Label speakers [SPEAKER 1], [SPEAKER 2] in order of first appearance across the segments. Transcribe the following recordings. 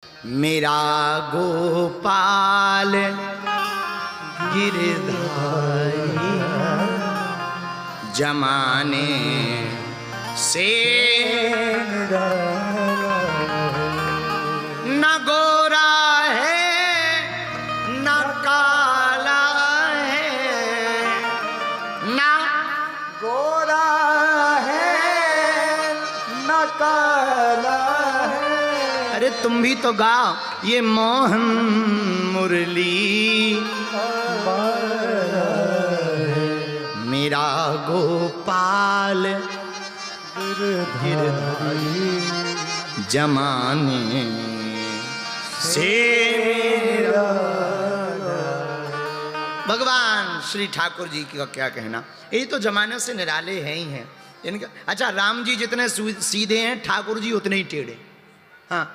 [SPEAKER 1] मेरा गोपाल गिरधारी जमाने से न गोरा है न काला है, न गोरा है न काला है। अरे तुम भी तो गाओ ये मोहन मुरली मेरा गोपाल गिरधारी जमाने से। भगवान श्री ठाकुर जी का क्या कहना, ये तो जमाने से निराले हैं ही हैं इनका। अच्छा, राम जी जितने सीधे हैं ठाकुर जी उतने ही टेढ़े। हाँ,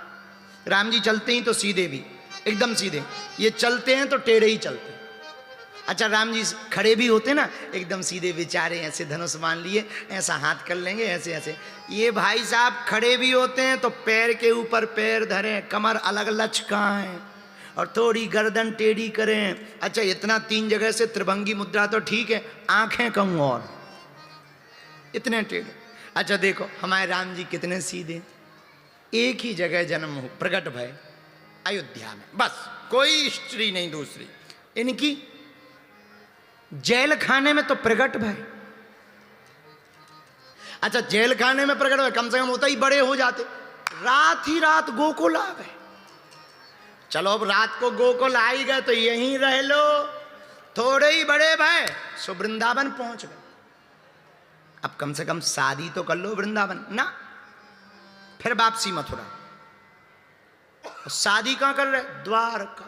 [SPEAKER 1] राम जी चलते ही तो सीधे भी एकदम सीधे, ये चलते हैं तो टेढ़े ही चलते। अच्छा, राम जी खड़े भी होते ना एकदम सीधे बेचारे, ऐसे धनुष मान लिए, ऐसा हाथ कर लेंगे ऐसे ऐसे। ये भाई साहब खड़े भी होते हैं तो पैर के ऊपर पैर धरें, कमर अलग लचकाएं और थोड़ी गर्दन टेढ़ी करें। अच्छा, इतना 3 जगह से त्रिभंगी मुद्रा तो ठीक है, आंखें कहूँ और इतने टेढ़े। अच्छा देखो हमारे राम जी कितने सीधे, एक ही जगह जन्म हो प्रकट भय अयोध्या में, बस कोई स्त्री नहीं दूसरी। इनकी जेल खाने में तो प्रकट भय। अच्छा, जेल खाने में प्रकट भय कम से कम होता ही बड़े हो जाते, रात ही रात गोकुल आ गए। चलो अब रात को गोकुल आ ही गए तो यहीं रह लो, थोड़े ही बड़े भय सो वृंदावन पहुंच गए। अब कम से कम शादी तो कर लो वृंदावन ना, फिर वापसी मथुरा। शादी कहां कर रहे, द्वारका।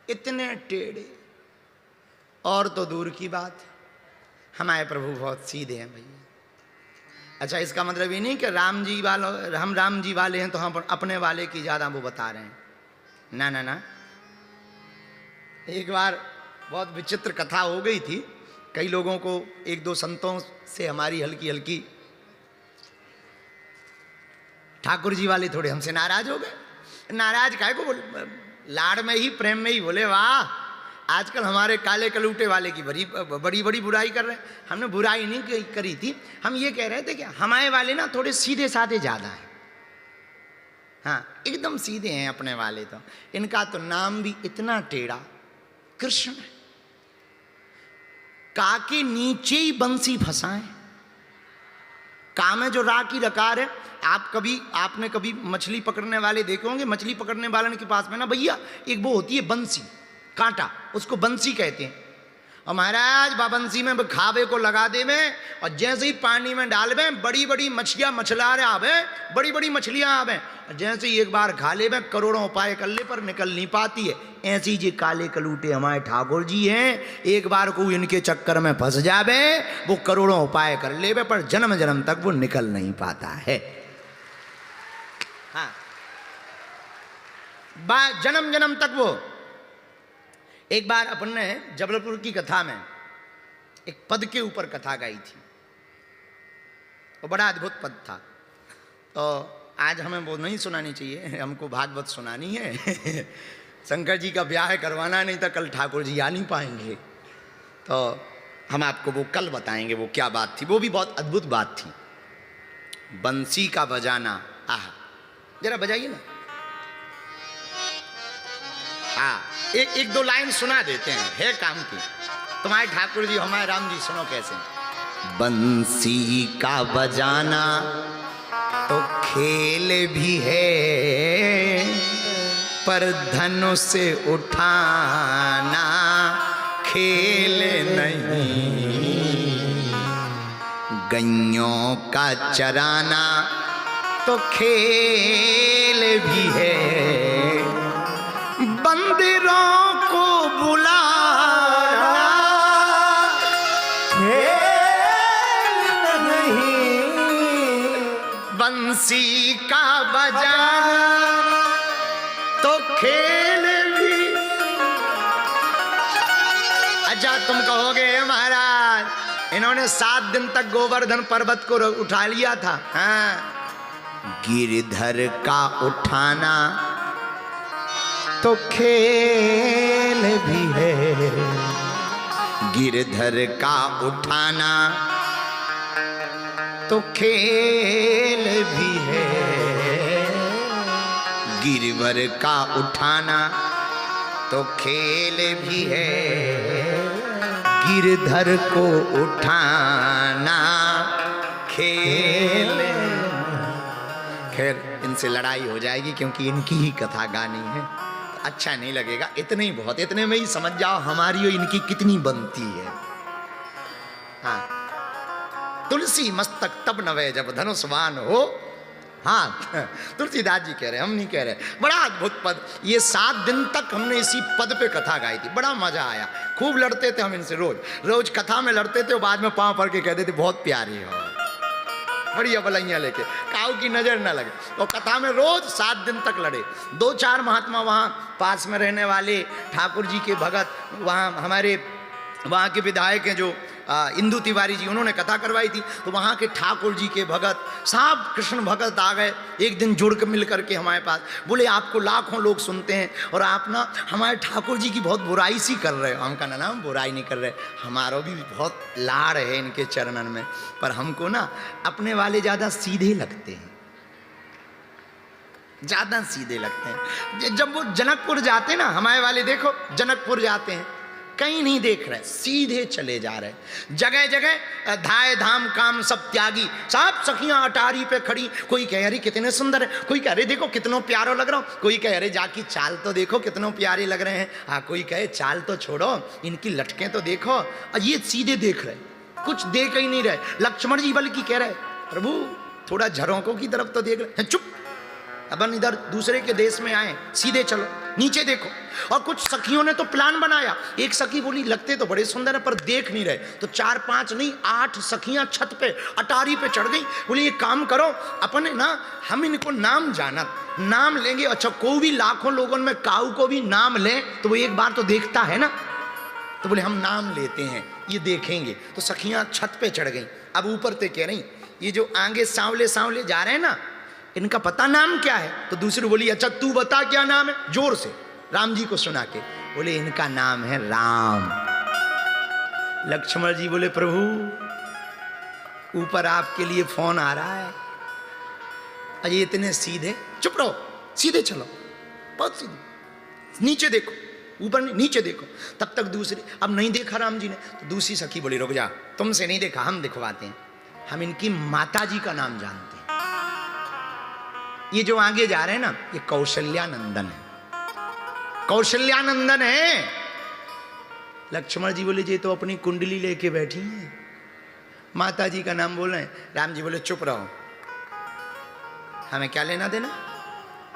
[SPEAKER 1] इतने टेढ़े, और तो दूर की बात हमारे प्रभु बहुत सीधे हैं भैया। अच्छा, इसका मतलब ये नहीं कि राम जी वालों, हम राम जी वाले हैं तो हम अपने वाले की ज़्यादा वो बता रहे हैं, ना ना ना। एक बार बहुत विचित्र कथा हो गई थी, कई लोगों को, 1-2 संतों से हमारी हल्की हल्की, ठाकुर जी वाले थोड़े हमसे नाराज हो गए। नाराज काहे को बोले, लाड़ में ही प्रेम में ही बोले, वाह आजकल हमारे काले कलूटे वाले की बड़ी बड़ी बड़ी बुराई कर रहे हैं। हमने बुराई नहीं करी थी, हम ये कह रहे थे कि हमारे वाले ना थोड़े सीधे साधे ज़्यादा हैं। हाँ, एकदम सीधे हैं अपने वाले तो। इनका तो नाम भी इतना टेढ़ा, कृष्ण। का के नीचे ही बंसी फंसाएं। का में जो रा की रकार है, आपने कभी मछली पकड़ने वाले देखे होंगे, मछली पकड़ने वाले के पास में ना भैया एक वो होती है बंसी, कांटा, उसको बंसी कहते हैं। और महाराज बाबंसी में खावे को लगा दे में, और जैसे ही पानी में डालवे बड़ी बड़ी मछलियां मछला रहे आवे, बड़ी बड़ी मछलियां आवे, और जैसे ही एक बार खा ले में करोड़ों उपाय कर ले पर निकल नहीं पाती है। ऐसी जी काले कलूटे हमारे ठाकुर जी हैं, एक बार को इनके चक्कर में फंस जावे, वो करोड़ों उपाय कर ले पर जन्म जन्म तक वो निकल नहीं पाता है। हाँ, जन्म जन्म तक वो। एक बार अपन ने जबलपुर की कथा में एक पद के ऊपर कथा गाई थी, वो बड़ा अद्भुत पद था। तो आज हमें वो नहीं सुनानी चाहिए, हमको भागवत सुनानी है। शंकर जी का ब्याह करवाना, नहीं तो कल ठाकुर जी आ नहीं पाएंगे। तो हम आपको वो कल बताएंगे वो क्या बात थी, वो भी बहुत अद्भुत बात थी। बंसी का बजाना, आह जरा बजाइए ना। हाँ, एक 2 लाइन सुना देते हैं, है काम की। तुम्हारे ठाकुर जी हमारे राम जी सुनो कैसे। बंसी का बजाना तो खेल भी है, पर धनुष से उठाना खेल नहीं। गैयों का चराना तो खेल भी है, बंदरों को बुलाना खेल नहीं। बंसी का बजाना तो खेल भी। अच्छा, तुम कहोगे महाराज इन्होंने 7 दिन तक गोवर्धन पर्वत को उठा लिया था। हाँ, गिरधर का उठाना तो खेल भी है, गिरधर का उठाना तो खेल भी है, गिरधर का उठाना तो खेल भी है, गिरधर को उठाना खेल। खैर इनसे लड़ाई हो जाएगी क्योंकि इनकी ही कथा गानी है, अच्छा नहीं लगेगा। इतने ही बहुत, इतने में ही समझ जाओ हमारी और इनकी कितनी बनती है। हाँ, तुलसी मस्तक तब नवे जब धनुषवान हो। हाँ, तुलसीदास जी कह रहे, हम नहीं कह रहे। बड़ा अद्भुत पद, ये 7 दिन तक हमने इसी पद पे कथा गाई थी, बड़ा मजा आया। खूब लड़ते थे हम इनसे, रोज कथा में लड़ते थे और बाद में पांव पड़ के कहते थे बहुत प्यारी हो, बढ़िया बलैया लेके, काऊ की नजर ना लगे। तो कथा में रोज 7 दिन तक लड़े। 2-4 महात्मा वहाँ पास में रहने वाले ठाकुर जी के भगत, वहाँ हमारे वहाँ के विधायक हैं जो इंदु तिवारी जी, उन्होंने कथा करवाई थी। तो वहाँ के ठाकुर जी के भगत सब कृष्ण भगत आ गए एक दिन जुड़ कर मिल करके हमारे पास, बोले आपको लाखों लोग सुनते हैं और आप ना हमारे ठाकुर जी की बहुत बुराई सी कर रहे हो। हम कहना ना, हम बुराई नहीं कर रहे, हमारा भी बहुत लाड़ है इनके चरणन में, पर हमको ना अपने वाले ज़्यादा सीधे लगते हैं, ज़्यादा सीधे लगते हैं। जब वो जनकपुर जाते ना, हमारे वाले देखो जनकपुर जाते हैं, कहीं नहीं देख रहे, सीधे चले जा रहे। जगह जगह धाय धाम काम सब त्यागी, सब सखियां अटारी पे खड़ी। कोई कह रही कितने सुंदर है, कोई कह रहे देखो कितनों प्यारो लग रहा हूं, कोई कह रहे जाकी चाल तो देखो कितनों प्यारे लग रहे हैं। हाँ, कोई कहे चाल तो छोड़ो, इनकी लटकें तो देखो। और ये सीधे देख रहे, कुछ देख ही नहीं रहे। लक्ष्मण जी बल्कि कह रहे प्रभु थोड़ा झरोकों की तरफ तो देख रहे। चुप, अपन इधर दूसरे के देश में आए, सीधे चलो, नीचे देखो। और कुछ सखियों ने तो प्लान बनाया। एक सखी बोली लगते तो बड़े सुंदर है पर देख नहीं रहे, तो 4-5 नहीं 8 सखियां छत पे अटारी पे चढ़ गई। बोली ये काम करो, अपने ना हम इनको नाम जाना, नाम लेंगे। अच्छा, कोई भी लाखों लोगों में काऊ को भी नाम ले तो वो एक बार तो देखता है ना, तो बोले हम नाम लेते हैं, ये देखेंगे। तो सखियां छत पे चढ़ गई। अब ऊपर से कह रही ये जो आगे सांवले सांवले जा रहे हैं ना, इनका पता नाम क्या है? तो दूसरी बोली अच्छा तू बता क्या नाम है, जोर से राम जी को सुना के। बोले इनका नाम है राम। लक्ष्मण जी बोले प्रभु ऊपर आपके लिए फोन आ रहा है। अजय इतने सीधे, चुप रहो, सीधे चलो, बहुत सीधे, नीचे देखो, ऊपर नहीं नीचे देखो। तब तक दूसरी, अब नहीं देखा राम जी ने, तो दूसरी सखी बोली रुक जा, तुमसे नहीं देखा, हम दिखवाते हैं, हम इनकी माता जी का नाम जानते हैं। ये जो आगे जा रहे हैं ना, ये कौशल्यानंदन है, कौशल्यानंदन है। लक्ष्मण जी बोले जी तो अपनी कुंडली लेके बैठी हैं, माता जी का नाम बोल रहे हैं। राम जी बोले चुप रहो, हमें क्या लेना देना,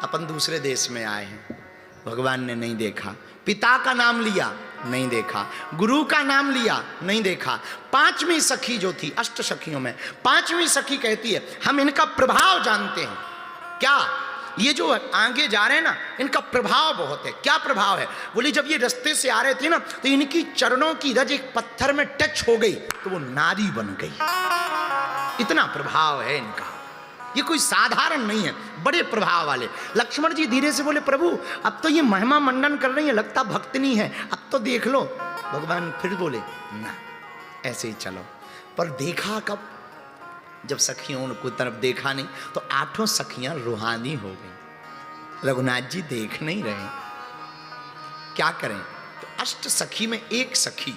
[SPEAKER 1] अपन दूसरे देश में आए हैं। भगवान ने नहीं देखा, पिता का नाम लिया नहीं देखा, गुरु का नाम लिया नहीं देखा। 5वीं सखी जो थी, 8 सखियों में 5वीं सखी कहती है हम इनका प्रभाव जानते हैं। क्या? ये जो आगे जा रहे हैं ना, इनका प्रभाव बहुत है। क्या प्रभाव है? बोली जब ये रास्ते से आ रहे थे ना, तो इनकी चरणों की रज एक पत्थर में टच हो गई तो वो नारी बन गई। इतना प्रभाव है इनका, ये कोई साधारण नहीं है, बड़े प्रभाव वाले। लक्ष्मण जी धीरे से बोले प्रभु अब तो ये महिमा मंडन कर रही है, लगता भक्तनी है, अब तो देख लो। भगवान फिर बोले ना, ऐसे ही चलो। पर देखा कब? जब सखियों उनको तरफ देखा नहीं, तो 8 सखियां रूहानी हो गई। रघुनाथ जी देख नहीं रहे, क्या करें? तो 8 सखी में एक सखी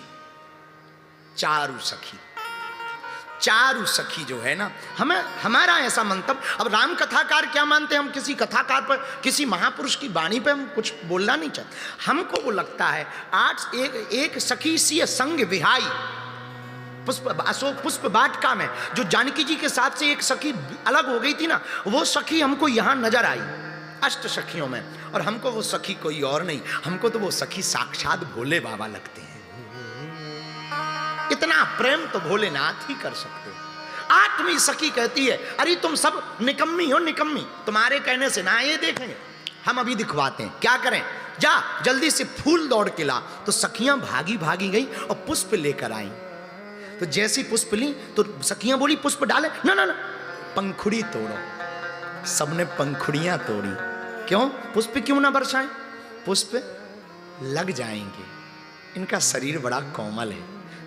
[SPEAKER 1] चारु सखी, चारु सखी जो है ना, हमें हमारा ऐसा मंतव्य। अब राम कथाकार क्या मानते हैं, हम किसी कथाकार पर, किसी महापुरुष की वाणी पे हम कुछ बोलना नहीं चाहते। हमको वो लगता है 8 एक सखी सी संग विहाई, अशोक पुष्प वाटिका में जो जानकी जी के साथ से एक सखी अलग हो गई थी ना, वो सखी हमको यहां नजर आई 8 सखियों में। और हमको वो सखी कोई और नहीं, हमको तो वो सखी साक्षात भोले बाबा लगते हैं। इतना प्रेम तो भोलेनाथ ही कर सकते हो। 8वीं सखी कहती है अरे तुम सब निकम्मी हो, निकम्मी, तुम्हारे कहने से ना ये देखेंगे, हम अभी दिखवाते हैं। क्या करें? जा जल्दी से फूल दौड़ के ला। तो सखियां भागी भागी गई और पुष्प लेकर आई। तो जैसी पुष्प ली तो सखियां बोली पुष्प डाले, ना ना ना, पंखुड़ी तोड़ो। सबने पंखुड़ियां तोड़ी। क्यों? पुष्प क्यों ना बरसाएं? पुष्प लग जाएंगे, इनका शरीर बड़ा कोमल है,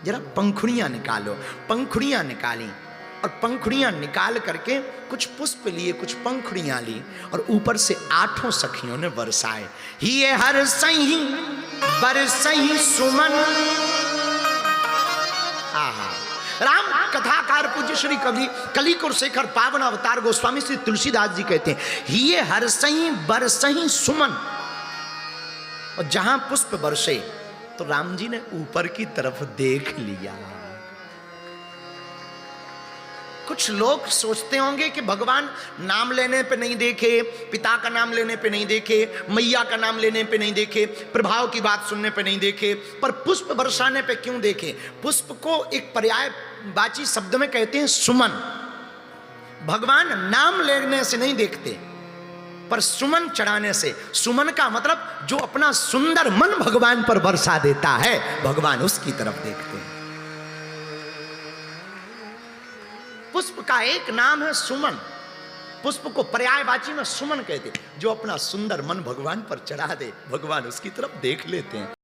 [SPEAKER 1] जरा पंखुड़ियां निकालो। पंखुड़ियां निकाली और पंखुड़ियां निकाल करके कुछ पुष्प लिए, कुछ पंखुड़ियां ली और ऊपर से 8 सखियों ने बरसाए। ये हर सही बरसही सुमन। आहा, राम कथाकार पूज्य श्री कवि कलिकुर शेखर पावन अवतार गोस्वामी श्री तुलसीदास जी कहते हैं, ये हर सही बरसही सुमन। और जहां पुष्प बरसे तो राम जी ने ऊपर की तरफ देख लिया। कुछ लोग सोचते होंगे कि भगवान नाम लेने पे नहीं देखे, पिता का नाम लेने पे नहीं देखे, मैया का नाम लेने पे नहीं देखे, प्रभाव की बात सुनने पे नहीं देखे, पर पुष्प बरसाने पे क्यों देखे? पुष्प को एक पर्यायवाची शब्द में कहते हैं सुमन। भगवान नाम लेने से नहीं देखते, पर सुमन चढ़ाने से। सुमन का मतलब जो अपना सुंदर मन भगवान पर बरसा देता है, भगवान उसकी तरफ देखते हैं। पुष्प का एक नाम है सुमन। पुष्प को पर्यायवाची में सुमन कहते हैं। जो अपना सुंदर मन भगवान पर चढ़ा दे, भगवान उसकी तरफ देख लेते हैं।